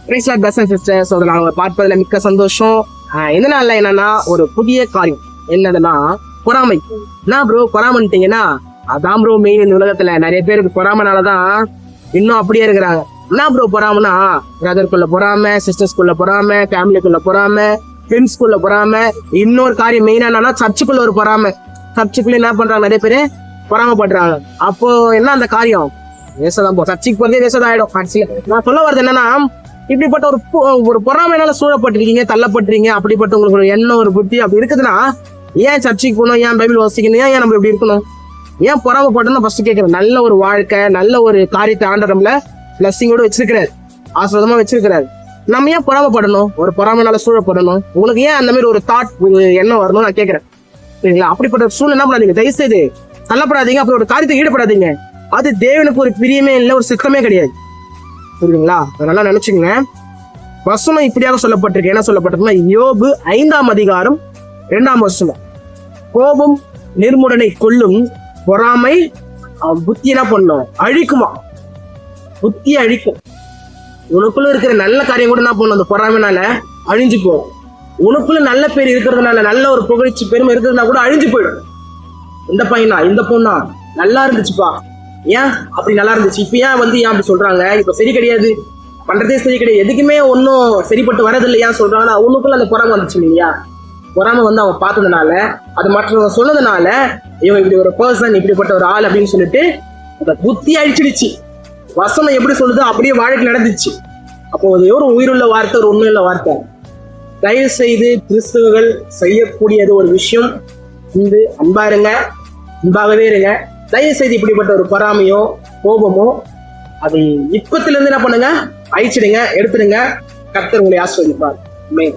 Sisters நாங்க பார்ப்பதுல மிக்க சந்தோஷம். இந்த நாள்ல என்னன்னா ஒரு புதிய காரியம் என்னதுன்னா பொறாமை. என்ன ப்ரோ பொறாமன்ட்டீங்கன்னா அதான் ப்ரோ மெயின். இந்த உலகத்துல நிறைய பேருக்கு பொறாமனாலதான் இன்னும் அப்படியே இருக்கிறாங்க. என்ன ப்ரோ பொறாமனா பிரதருக்குள்ள பொறாம, சிஸ்டர்ஸ்குள்ள பொறாம, ஃபேமிலிக்குள்ள பொறாம, ஃப்ரெண்ட்ஸ்குள்ள பொறாம. இன்னொரு காரியம் மெயினா என்னன்னா சர்ச்சுக்குள்ள ஒரு பொறாம. சர்ச்சுக்குள்ள என்ன பண்றாங்க, நிறைய பேரு பொறாமப்படுறாங்க. அப்போ என்ன அந்த காரியம் வேசதான். சர்ச்சைக்கு போறதே வேசதான் ஆயிடும் கடைசியில. நான் சொல்ல வர்றது என்னன்னா, இப்படிப்பட்ட ஒரு பொறாமைனால சூழப்பட்டிருக்கீங்க, தள்ளப்பட்டிருக்கீங்க. அப்படிப்பட்ட உங்களுக்கு ஒரு எண்ணம், ஒரு புத்தி அப்படி இருக்குதுன்னா ஏன் சர்ச்சைக்கு போகணும், ஏன் பைபிள் வாசிக்கணும், ஏன் நம்ம இப்படி இருக்கணும், ஏன் பொறாமப்பட்டோம்னு ஃபர்ஸ்ட் கேட்கிறேன். நல்ல ஒரு வாழ்க்கை, நல்ல ஒரு காரியத்தை ஆண்டவர் நம்மள பிளஸ்ஸிங்கோட வச்சிருக்கிறாரு, ஆசிரதமா வச்சிருக்கிறாரு. நம்ம ஏன் பொறாமப்படணும், ஒரு பொறாமைனால சூழப்படணும்? உங்களுக்கு ஏன் அந்த மாதிரி ஒரு தாட், ஒரு எண்ணம் வரணும் நான் கேட்கிறேன். சரிங்களா? அப்படிப்பட்ட சூழல் என்ன பண்ணாதீங்க, தயவுசெய்து தள்ளப்படாதீங்க, அப்படி ஒரு காரியத்தை ஈடுபடாதீங்க. அது தேவனுக்கு ஒரு பிரியமே இல்லை, ஒரு சித்தமே கிடையாது. புரியுதுங்களா? அதனால நினைச்சுங்க. வசனம் இப்படியாக சொல்லப்பட்டிருக்கு. என்ன சொல்லப்பட்டிருக்குன்னா, யோபு 5ஆம் அதிகாரம் 2ஆம் வசனம், கோபம் நிர்முடனை கொல்லும், பொறாமை புத்தி என்ன பண்ணும், அழிக்குமா, புத்தியை அழிக்கும். உனக்குள்ள இருக்கிற நல்ல காரியம் கூட என்ன பண்ணும், அந்த பொறாமைனால அழிஞ்சு போகும். உனக்குள்ள நல்ல பேர் இருக்கிறதுனால, நல்ல ஒரு புகழ்ச்சி பெருமை இருக்கிறதுனால கூட அழிஞ்சு போயிடும். இந்த பையனா, இந்த பொண்ணா நல்லா இருந்துச்சுப்பா, ஏன் அப்படி நல்லா இருந்துச்சு, இப்ப ஏன் ஏன் அப்படி சொல்றாங்க, இப்ப சரி கிடையாது, பண்றதே சரி கிடையாது, எதுக்குமே ஒன்னும் சரிப்பட்டு வரதில்லை, ஏன் சொல்றாங்கன்னா உனக்குள்ள அந்த பொறாமை வந்துச்சு இல்லையா? பொறாமை அவன் பார்த்ததுனால, அது மற்றவங்க சொன்னதுனால, இவன் இப்படி ஒரு பர்சன், இப்படிப்பட்ட ஒரு ஆள் அப்படின்னு சொல்லிட்டு அந்த புத்தி அழிச்சிடுச்சு. வசனம் எப்படி சொல்லுதோ அப்படியே வாழ்க்கை நடந்துச்சு. அப்போ அது ஒரு உயிருள்ள வார்த்தை, ஒரு உண்மையுள்ள வார்த்தை. தயவு செய்து கிறிஸ்தவர்கள் செய்யக்கூடியது ஒரு விஷயம், இந்த அன்பா இருங்க, அன்பாகவே இருங்க. தயவு செய்து இப்படிப்பட்ட ஒரு பொறாமையோ கோபமோ அதை இப்பத்திலிருந்து என்ன பண்ணுங்க, அழிச்சிடுங்க, எடுத்துடுங்க. கர்த்தர் உங்களை ஆசீர்வதிப்பார். ஆமென்.